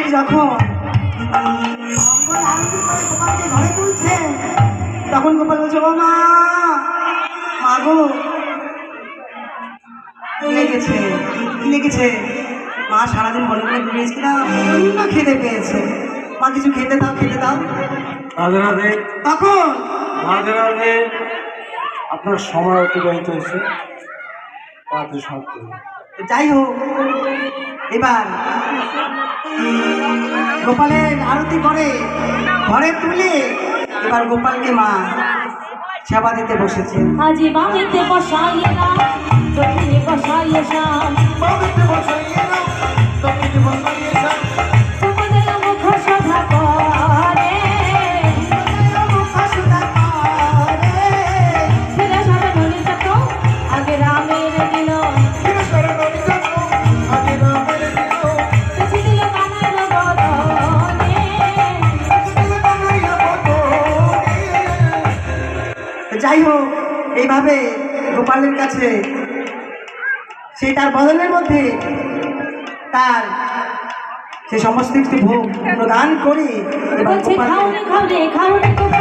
ঠিক যখন মঙ্গল আরতি করে গোপালকে ঘরে তুলছে, তখন গোপাল বলছে, ও মা, মা গো, লেগেছে, কি লেগেছে? মা সারাদিন বলে বলে ঘুরিয়েছি না, অন্য খেতে পেয়েছে, মা কিছু খেতে দাও, খেতে দাও। রাধে রাধে। তখন রাধে রাধে। আপনার সময় অতিবাহিত হয়েছে, তাড়াতাড়ি সব করুন। যাই হোক, এবার গোপালের আরতি করে ঘরে তুলে এবার গোপালকে মা সেবা দিতে বসেছে। আজি বামিতে বসাইলাম, দক্ষিণে বসাইলাম, বামিতে বসাইলাম, দক্ষিণে বসাইলাম, তোমাদের মুখ শোভা করে, ফিরে সারা নলি যত আগে রামের দিল, ফিরে সারা নলি যত আগে রামের দিল, বেশি দিল কানাইল বদনে, যাই হোক, এইভাবে গোপালের কাছে সেই তার বদলের মধ্যে তার সে সমস্ত কিছু ভোগ প্রদান করে এবার বলছে গোপাল খাওনে খাওনে খাওনে